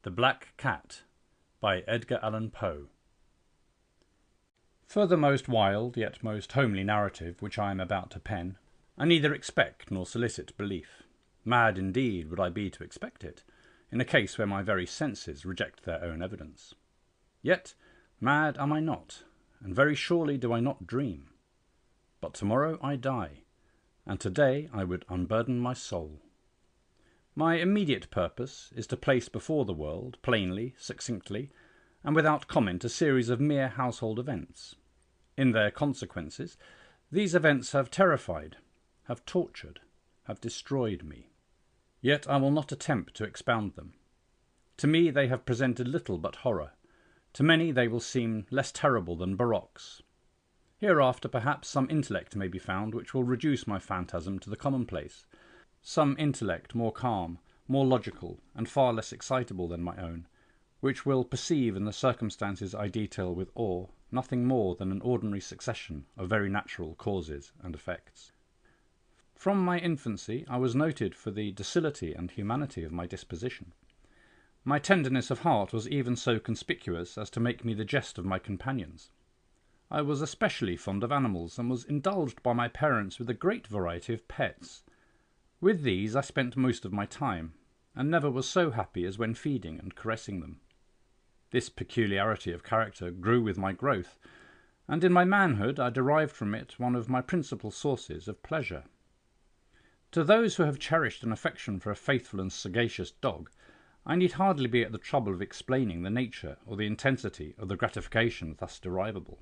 The Black Cat by Edgar Allan Poe. For the most wild yet most homely narrative which I am about to pen, I neither expect nor solicit belief. Mad indeed would I be to expect it, in a case where my very senses reject their own evidence. Yet mad am I not, and very surely do I not dream. But tomorrow I die, and today I would unburden my soul. My immediate purpose is to place before the world, plainly, succinctly, and without comment, a series of mere household events. In their consequences, these events have terrified, have tortured, have destroyed me. Yet I will not attempt to expound them. To me they have presented little but horror. To many they will seem less terrible than barocks. Hereafter perhaps some intellect may be found which will reduce my phantasm to the commonplace. Some intellect more calm, more logical, and far less excitable than my own, which will perceive in the circumstances I detail with awe nothing more than an ordinary succession of very natural causes and effects. From my infancy I was noted for the docility and humanity of my disposition. My tenderness of heart was even so conspicuous as to make me the jest of my companions. I was especially fond of animals, and was indulged by my parents with a great variety of pets. With these I spent most of my time, and never was so happy as when feeding and caressing them. This peculiarity of character grew with my growth, and in my manhood I derived from it one of my principal sources of pleasure. To those who have cherished an affection for a faithful and sagacious dog, I need hardly be at the trouble of explaining the nature or the intensity of the gratification thus derivable.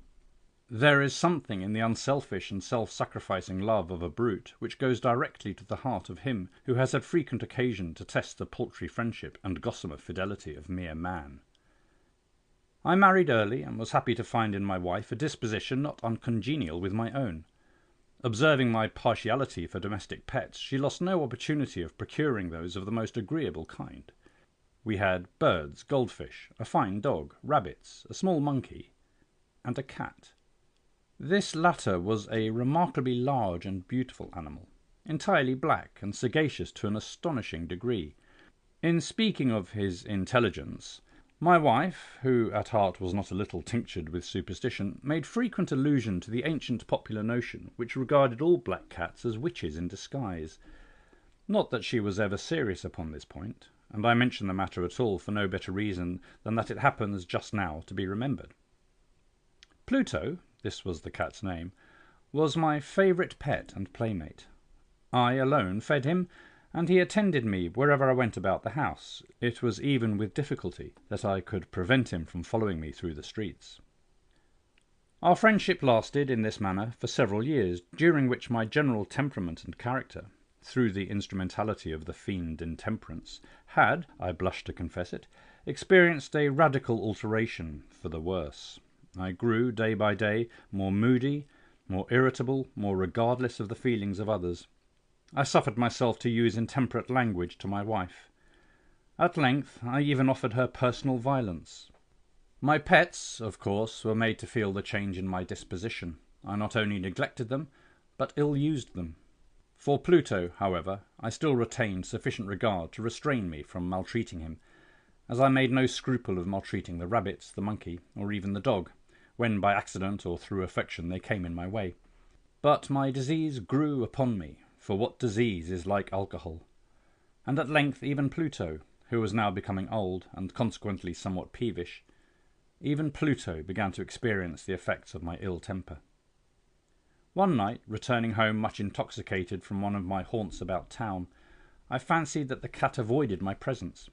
There is something in the unselfish and self-sacrificing love of a brute which goes directly to the heart of him who has had frequent occasion to test the paltry friendship and gossamer fidelity of mere man. I married early, and was happy to find in my wife a disposition not uncongenial with my own. Observing my partiality for domestic pets, she lost no opportunity of procuring those of the most agreeable kind. We had birds, goldfish, a fine dog, rabbits, a small monkey, and a cat. This latter was a remarkably large and beautiful animal, entirely black and sagacious to an astonishing degree. In speaking of his intelligence, my wife, who at heart was not a little tinctured with superstition, made frequent allusion to the ancient popular notion which regarded all black cats as witches in disguise. Not that she was ever serious upon this point, and I mention the matter at all for no better reason than that it happens just now to be remembered. Pluto, this was the cat's name, was my favourite pet and playmate. I alone fed him, and he attended me wherever I went about the house. It was even with difficulty that I could prevent him from following me through the streets. Our friendship lasted in this manner for several years, during which my general temperament and character, through the instrumentality of the fiend intemperance, had, I blush to confess it, experienced a radical alteration for the worse. I grew, day by day, more moody, more irritable, more regardless of the feelings of others. I suffered myself to use intemperate language to my wife. At length I even offered her personal violence. My pets, of course, were made to feel the change in my disposition. I not only neglected them, but ill-used them. For Pluto, however, I still retained sufficient regard to restrain me from maltreating him, as I made no scruple of maltreating the rabbits, the monkey, or even the dog, when by accident or through affection they came in my way. But my disease grew upon me, for what disease is like alcohol? And at length even Pluto, who was now becoming old, and consequently somewhat peevish, even Pluto began to experience the effects of my ill temper. One night, returning home much intoxicated from one of my haunts about town, I fancied that the cat avoided my presence.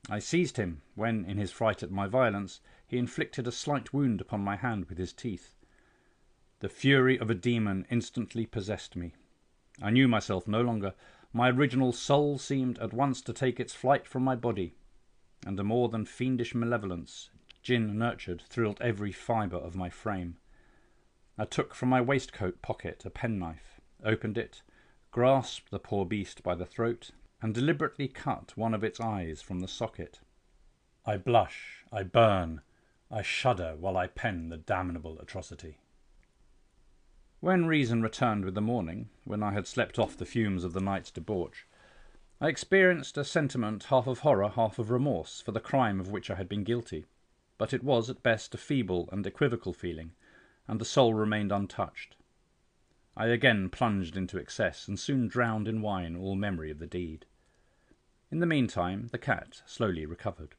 I seized him, when, in his fright at my violence, he inflicted a slight wound upon my hand with his teeth. The fury of a demon instantly possessed me. I knew myself no longer. My original soul seemed at once to take its flight from my body, and a more than fiendish malevolence, gin-nurtured, thrilled every fibre of my frame. I took from my waistcoat pocket a penknife, opened it, grasped the poor beast by the throat, and deliberately cut one of its eyes from the socket. I blush, I burn, I shudder while I pen the damnable atrocity. When reason returned with the morning, when I had slept off the fumes of the night's debauch, I experienced a sentiment half of horror, half of remorse for the crime of which I had been guilty, but it was at best a feeble and equivocal feeling, and the soul remained untouched. I again plunged into excess, and soon drowned in wine all memory of the deed. In the meantime, the cat slowly recovered.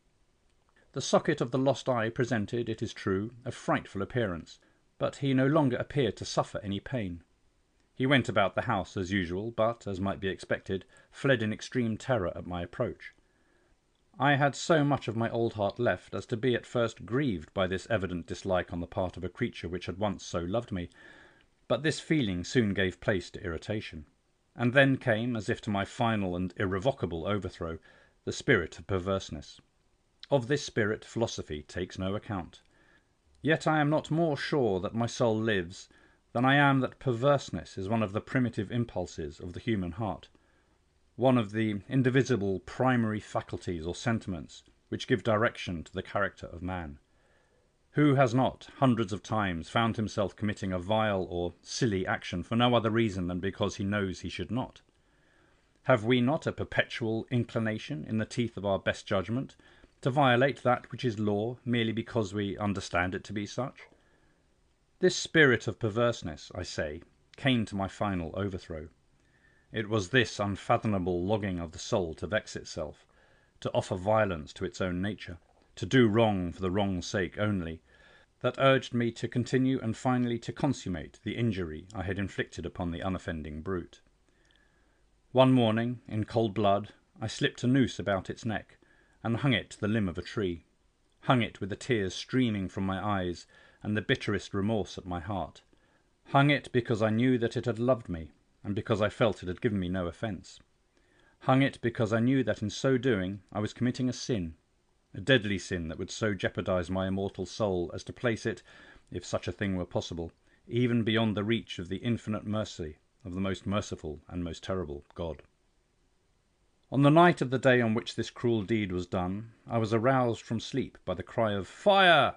The socket of the lost eye presented, it is true, a frightful appearance, but he no longer appeared to suffer any pain. He went about the house as usual, but, as might be expected, fled in extreme terror at my approach. I had so much of my old heart left as to be at first grieved by this evident dislike on the part of a creature which had once so loved me, but this feeling soon gave place to irritation, and then came, as if to my final and irrevocable overthrow, the spirit of perverseness. Of this spirit philosophy takes no account. Yet I am not more sure that my soul lives than I am that perverseness is one of the primitive impulses of the human heart, one of the indivisible primary faculties or sentiments which give direction to the character of man. Who has not, hundreds of times, found himself committing a vile or silly action for no other reason than because he knows he should not? Have we not a perpetual inclination, in the teeth of our best judgment, to violate that which is law merely because we understand it to be such? This spirit of perverseness, I say, came to my final overthrow. It was this unfathomable longing of the soul to vex itself, to offer violence to its own nature, to do wrong for the wrong's sake only, that urged me to continue and finally to consummate the injury I had inflicted upon the unoffending brute. One morning, in cold blood, I slipped a noose about its neck and hung it to the limb of a tree, hung it with the tears streaming from my eyes and the bitterest remorse at my heart, hung it because I knew that it had loved me, and because I felt it had given me no offence, hung it because I knew that in so doing I was committing a sin, a deadly sin that would so jeopardize my immortal soul as to place it, if such a thing were possible, even beyond the reach of the infinite mercy of the most merciful and most terrible God. On the night of the day on which this cruel deed was done, I was aroused from sleep by the cry of "Fire!"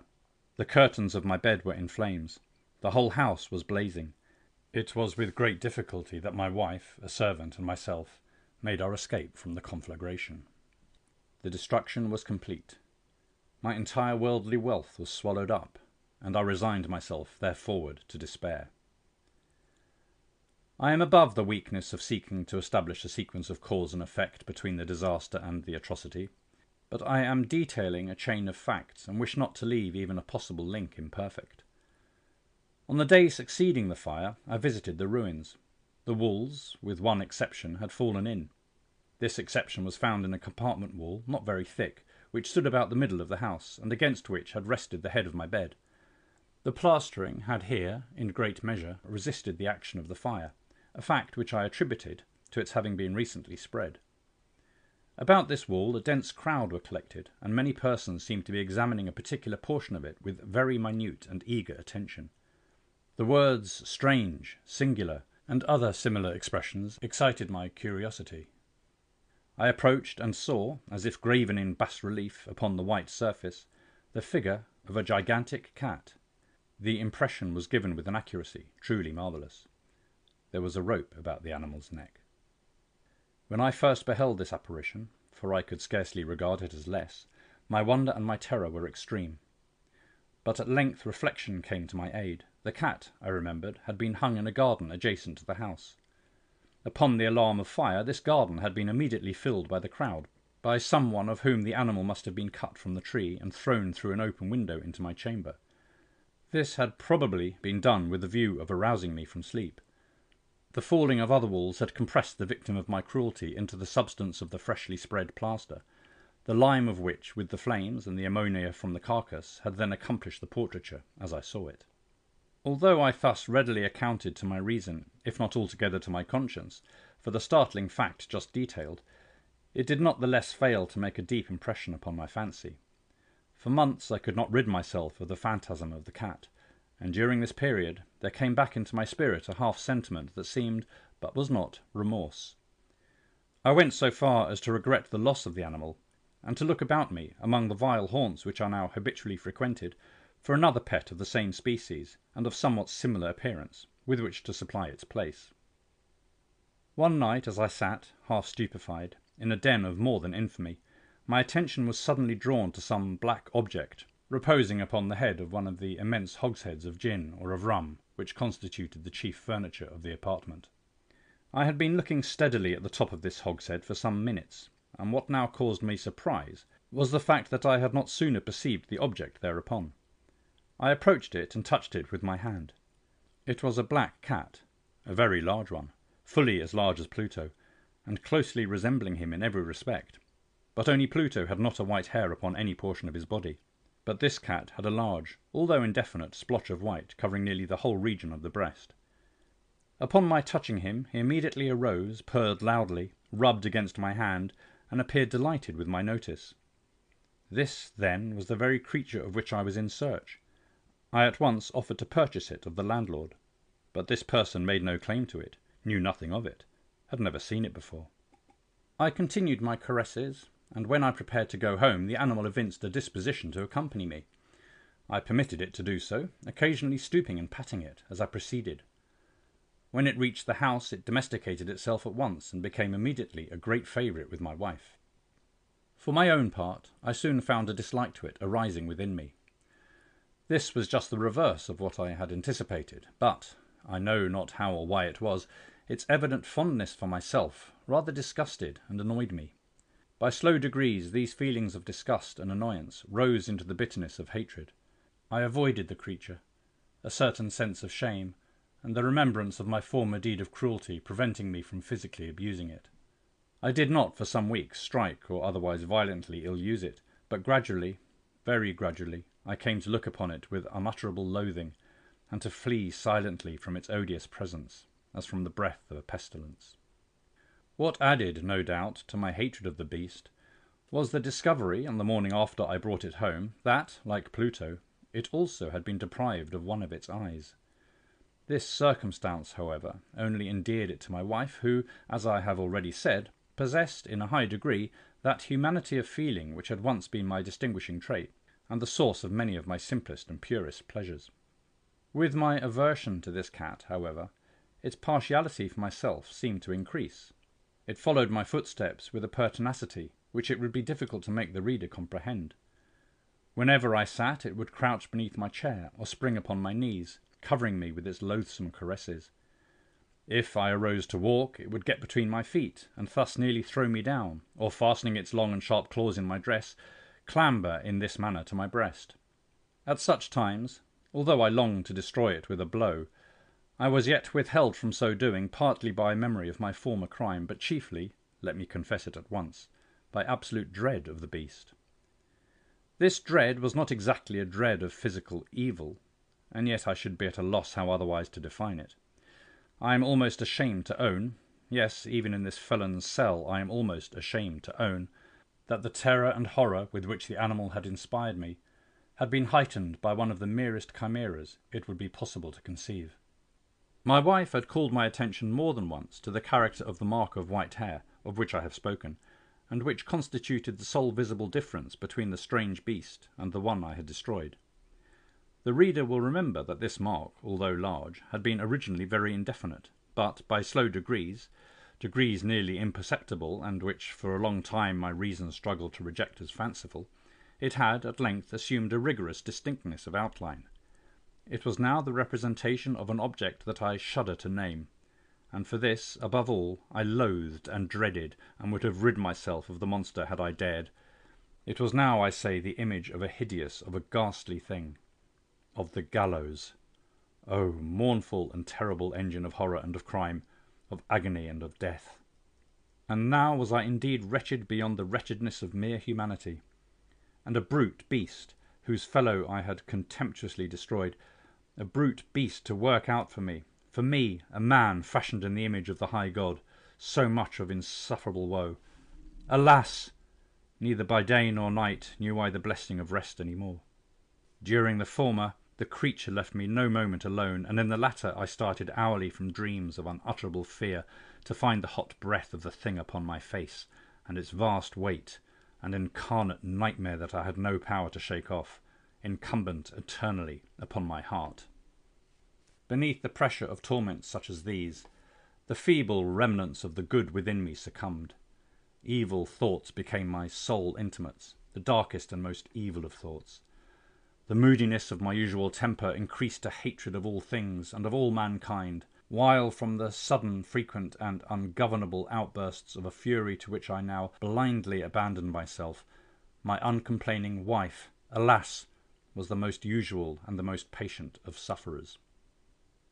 The curtains of my bed were in flames. The whole house was blazing. It was with great difficulty that my wife, a servant, and myself made our escape from the conflagration. The destruction was complete. My entire worldly wealth was swallowed up, and I resigned myself therefore to despair. I am above the weakness of seeking to establish a sequence of cause and effect between the disaster and the atrocity, but I am detailing a chain of facts and wish not to leave even a possible link imperfect. On the day succeeding the fire, I visited the ruins. The walls, with one exception, had fallen in. This exception was found in a compartment wall, not very thick, which stood about the middle of the house, and against which had rested the head of my bed. The plastering had here, in great measure, resisted the action of the fire, a fact which I attributed to its having been recently spread. About this wall a dense crowd were collected, and many persons seemed to be examining a particular portion of it with very minute and eager attention. The words strange, singular, and other similar expressions excited my curiosity. I approached and saw, as if graven in bas-relief upon the white surface, the figure of a gigantic cat. The impression was given with an accuracy truly marvellous. There was a rope about the animal's neck. When I first beheld this apparition, for I could scarcely regard it as less, my wonder and my terror were extreme. But at length reflection came to my aid. The cat, I remembered, had been hung in a garden adjacent to the house. Upon the alarm of fire, this garden had been immediately filled by the crowd, by someone of whom the animal must have been cut from the tree and thrown through an open window into my chamber. This had probably been done with the view of arousing me from sleep. The falling of other walls had compressed the victim of my cruelty into the substance of the freshly spread plaster, the lime of which, with the flames and the ammonia from the carcass, had then accomplished the portraiture as I saw it. Although I thus readily accounted to my reason, if not altogether to my conscience, for the startling fact just detailed, it did not the less fail to make a deep impression upon my fancy. For months I could not rid myself of the phantasm of the cat, and during this period there came back into my spirit a half-sentiment that seemed, but was not, remorse. I went so far as to regret the loss of the animal, and to look about me, among the vile haunts which I now habitually frequented, for another pet of the same species, and of somewhat similar appearance, with which to supply its place. One night, as I sat, half stupefied, in a den of more than infamy, my attention was suddenly drawn to some black object reposing upon the head of one of the immense hogsheads of gin or of rum which constituted the chief furniture of the apartment. I had been looking steadily at the top of this hogshead for some minutes, and what now caused me surprise was the fact that I had not sooner perceived the object thereupon. I approached it and touched it with my hand. It was a black cat, a very large one, fully as large as Pluto, and closely resembling him in every respect. But only Pluto had not a white hair upon any portion of his body. But this cat had a large, although indefinite, splotch of white covering nearly the whole region of the breast. Upon my touching him, he immediately arose, purred loudly, rubbed against my hand, and appeared delighted with my notice. This, then, was the very creature of which I was in search. I at once offered to purchase it of the landlord, but this person made no claim to it, knew nothing of it, had never seen it before. I continued my caresses, and when I prepared to go home, the animal evinced a disposition to accompany me. I permitted it to do so, occasionally stooping and patting it as I proceeded. When it reached the house, it domesticated itself at once and became immediately a great favourite with my wife. For my own part, I soon found a dislike to it arising within me. This was just the reverse of what I had anticipated, but, I know not how or why it was, its evident fondness for myself rather disgusted and annoyed me. By slow degrees these feelings of disgust and annoyance rose into the bitterness of hatred. I avoided the creature, a certain sense of shame, and the remembrance of my former deed of cruelty preventing me from physically abusing it. I did not for some weeks strike or otherwise violently ill-use it, but gradually, very gradually, I came to look upon it with unutterable loathing, and to flee silently from its odious presence, as from the breath of a pestilence. What added, no doubt, to my hatred of the beast was the discovery, on the morning after I brought it home, that, like Pluto, it also had been deprived of one of its eyes. This circumstance, however, only endeared it to my wife, who, as I have already said, possessed in a high degree that humanity of feeling which had once been my distinguishing trait, and the source of many of my simplest and purest pleasures. With my aversion to this cat, however, its partiality for myself seemed to increase. It followed my footsteps with a pertinacity which it would be difficult to make the reader comprehend. Whenever I sat, it would crouch beneath my chair or spring upon my knees, covering me with its loathsome caresses. If I arose to walk, it would get between my feet, and thus nearly throw me down, or fastening its long and sharp claws in my dress, clamber in this manner to my breast. At such times, although I longed to destroy it with a blow, I was yet withheld from so doing, partly by memory of my former crime, but chiefly, let me confess it at once, by absolute dread of the beast. This dread was not exactly a dread of physical evil, and yet I should be at a loss how otherwise to define it. I am almost ashamed to own, yes, even in this felon's cell I am almost ashamed to own, that the terror and horror with which the animal had inspired me had been heightened by one of the merest chimeras it would be possible to conceive. My wife had called my attention more than once to the character of the mark of white hair, of which I have spoken, and which constituted the sole visible difference between the strange beast and the one I had destroyed. The reader will remember that this mark, although large, had been originally very indefinite, but by slow degrees nearly imperceptible, and which for a long time my reason struggled to reject as fanciful, it had at length assumed a rigorous distinctness of outline. It was now the representation of an object that I shudder to name, and for this, above all, I loathed and dreaded, and would have rid myself of the monster had I dared. It was now, I say, the image of a hideous, of a ghastly thing, of the gallows. Oh, mournful and terrible engine of horror and of crime, of agony and of death! And now was I indeed wretched beyond the wretchedness of mere humanity, and a brute beast, whose fellow I had contemptuously destroyed, a brute beast to work out for me, a man fashioned in the image of the high God, so much of insufferable woe. Alas! Neither by day nor night knew I the blessing of rest any more. During the former, the creature left me no moment alone, and in the latter I started hourly from dreams of unutterable fear to find the hot breath of the thing upon my face, and its vast weight, an incarnate nightmare that I had no power to shake off, incumbent eternally upon my heart. Beneath the pressure of torments such as these, the feeble remnants of the good within me succumbed. evil thoughts became my sole intimates, the darkest and most evil of thoughts. The moodiness of my usual temper increased to hatred of all things and of all mankind, while from the sudden, frequent, and ungovernable outbursts of a fury to which I now blindly abandoned myself, my uncomplaining wife, alas, was the most usual and the most patient of sufferers.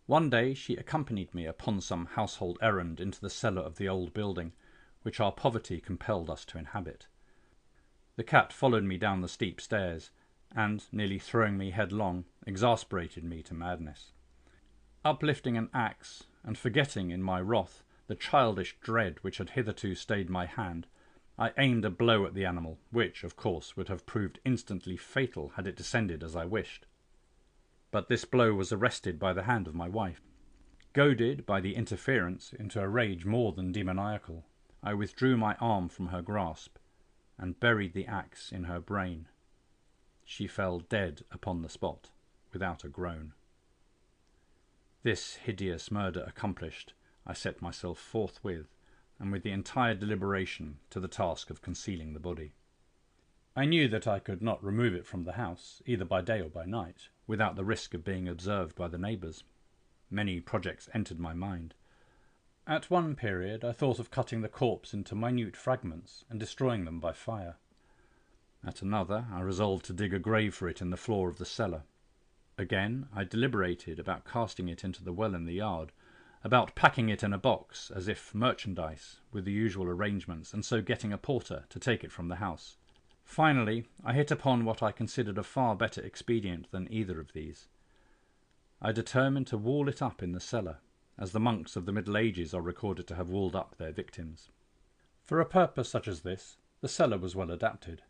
One day she accompanied me upon some household errand into the cellar of the old building, which our poverty compelled us to inhabit. The cat followed me down the steep stairs, and, nearly throwing me headlong, exasperated me to madness. Uplifting an axe, and forgetting in my wrath the childish dread which had hitherto stayed my hand, I aimed a blow at the animal, which, of course, would have proved instantly fatal had it descended as I wished. But this blow was arrested by the hand of my wife. Goaded by the interference into a rage more than demoniacal, I withdrew my arm from her grasp, and buried the axe in her brain. She fell dead upon the spot, without a groan. This hideous murder accomplished, I set myself forthwith, and with the entire deliberation, to the task of concealing the body. I knew that I could not remove it from the house, either by day or by night, without the risk of being observed by the neighbours. Many projects entered my mind. At one period I thought of cutting the corpse into minute fragments and destroying them by fire. At another I resolved to dig a grave for it in the floor of the cellar. Again I deliberated about casting it into the well in the yard, about packing it in a box as if merchandise, with the usual arrangements, and so getting a porter to take it from the house. Finally I hit upon what I considered a far better expedient than either of these. I determined to wall it up in the cellar, as the monks of the Middle Ages are recorded to have walled up their victims. For a purpose such as this, the cellar was well adapted.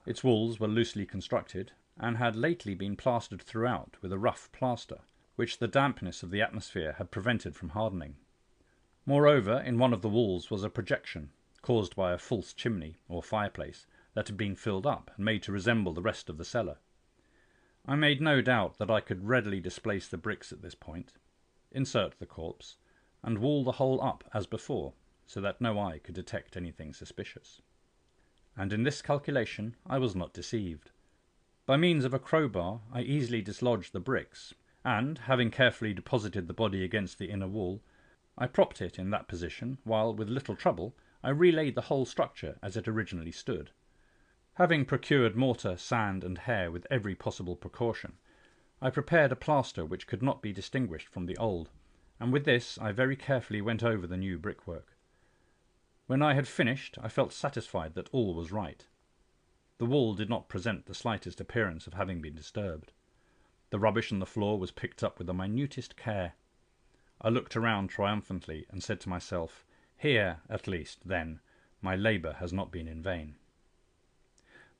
Its walls were loosely constructed, and had lately been plastered throughout with a rough plaster, which the dampness of the atmosphere had prevented from hardening. Moreover, in one of the walls was a projection, caused by a false chimney, or fireplace, that had been filled up and made to resemble the rest of the cellar. I made no doubt that I could readily displace the bricks at this point, insert the corpse, and wall the whole up as before, so that no eye could detect anything suspicious. And in this calculation I was not deceived. By means of a crowbar I easily dislodged the bricks, and, having carefully deposited the body against the inner wall, I propped it in that position, while, with little trouble, I relaid the whole structure as it originally stood. Having procured mortar, sand, and hair with every possible precaution, I prepared a plaster which could not be distinguished from the old, and with this I very carefully went over the new brickwork. When I had finished, I felt satisfied that all was right. The wall did not present the slightest appearance of having been disturbed. The rubbish on the floor was picked up with the minutest care. I looked around triumphantly and said to myself, "Here, at least, then, my labour has not been in vain."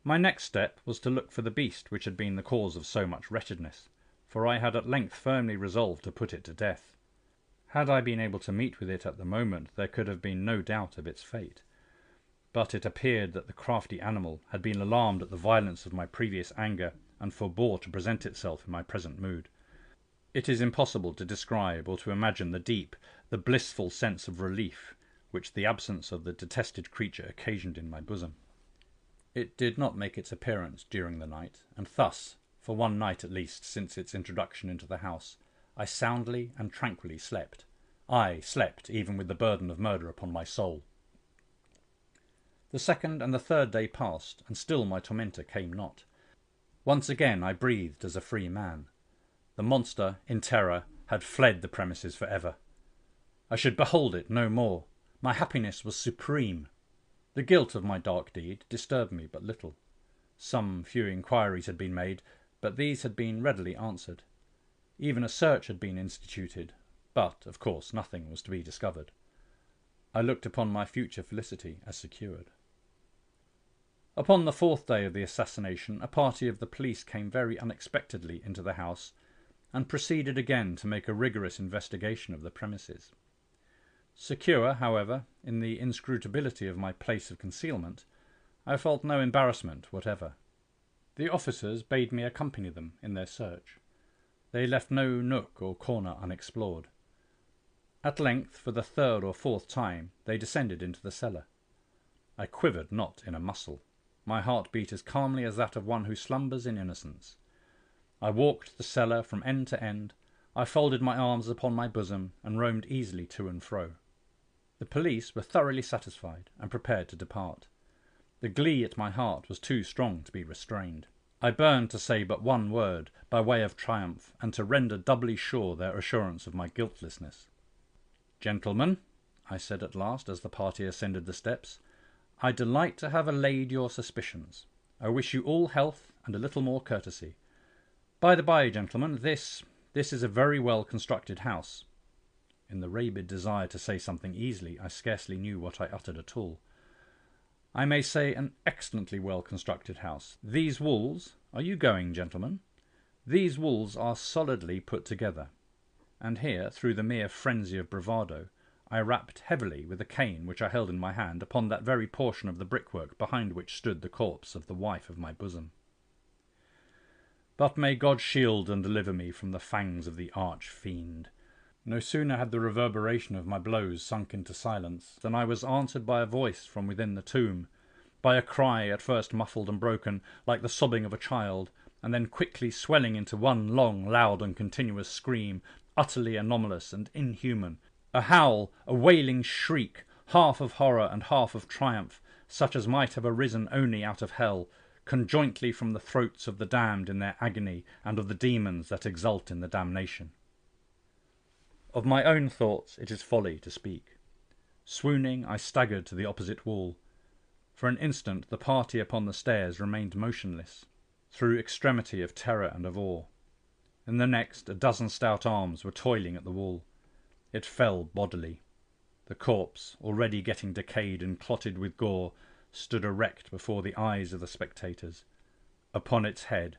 My next step was to look for the beast which had been the cause of so much wretchedness, for I had at length firmly resolved to put it to death. Had I been able to meet with it at the moment, there could have been no doubt of its fate. But it appeared that the crafty animal had been alarmed at the violence of my previous anger, and forbore to present itself in my present mood. It is impossible to describe or to imagine the deep, the blissful sense of relief which the absence of the detested creature occasioned in my bosom. It did not make its appearance during the night, and thus, for one night at least since its introduction into the house, I soundly and tranquilly slept. I slept even with the burden of murder upon my soul. The second and the third day passed, and still my tormentor came not. Once again I breathed as a free man. The monster, in terror, had fled the premises for ever. I should behold it no more. My happiness was supreme. The guilt of my dark deed disturbed me but little. Some few inquiries had been made, but these had been readily answered. Even a search had been instituted, but, of course, nothing was to be discovered. I looked upon my future felicity as secured. Upon the fourth day of the assassination, a party of the police came very unexpectedly into the house, and proceeded again to make a rigorous investigation of the premises. Secure, however, in the inscrutability of my place of concealment, I felt no embarrassment whatever. The officers bade me accompany them in their search. They left no nook or corner unexplored. At length, for the third or fourth time, they descended into the cellar. I quivered not in a muscle. My heart beat as calmly as that of one who slumbers in innocence. I walked the cellar from end to end. I folded my arms upon my bosom and roamed easily to and fro. The police were thoroughly satisfied and prepared to depart. The glee at my heart was too strong to be restrained. I burned to say but one word by way of triumph and to render doubly sure their assurance of my guiltlessness. "Gentlemen," I said at last as the party ascended the steps, "I delight to have allayed your suspicions. I wish you all health and a little more courtesy. By the by, gentlemen, this is a very well constructed house." In the rabid desire to say something easily, I scarcely knew what I uttered at all. "I may say an excellently well constructed house. These walls— are you going, gentlemen? These walls are solidly put together." And here, through the mere frenzy of bravado, I rapped heavily with a cane which I held in my hand upon that very portion of the brickwork behind which stood the corpse of the wife of my bosom. But may God shield and deliver me from the fangs of the arch-fiend. No sooner had the reverberation of my blows sunk into silence than I was answered by a voice from within the tomb, by a cry at first muffled and broken, like the sobbing of a child, and then quickly swelling into one long, loud and continuous scream, utterly anomalous and inhuman, a howl, a wailing shriek, half of horror and half of triumph, such as might have arisen only out of hell, conjointly from the throats of the damned in their agony and of the demons that exult in the damnation. Of my own thoughts it is folly to speak. Swooning, I staggered to the opposite wall. For an instant the party upon the stairs remained motionless, through extremity of terror and of awe. In the next, a dozen stout arms were toiling at the wall. It fell bodily. The corpse, already getting decayed and clotted with gore, stood erect before the eyes of the spectators. Upon its head,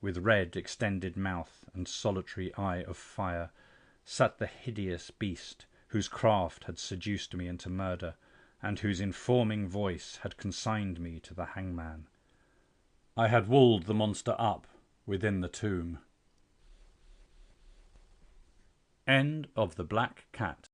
with red extended mouth and solitary eye of fire, sat the hideous beast whose craft had seduced me into murder, and whose informing voice had consigned me to the hangman. I had walled the monster up within the tomb. End of The Black Cat.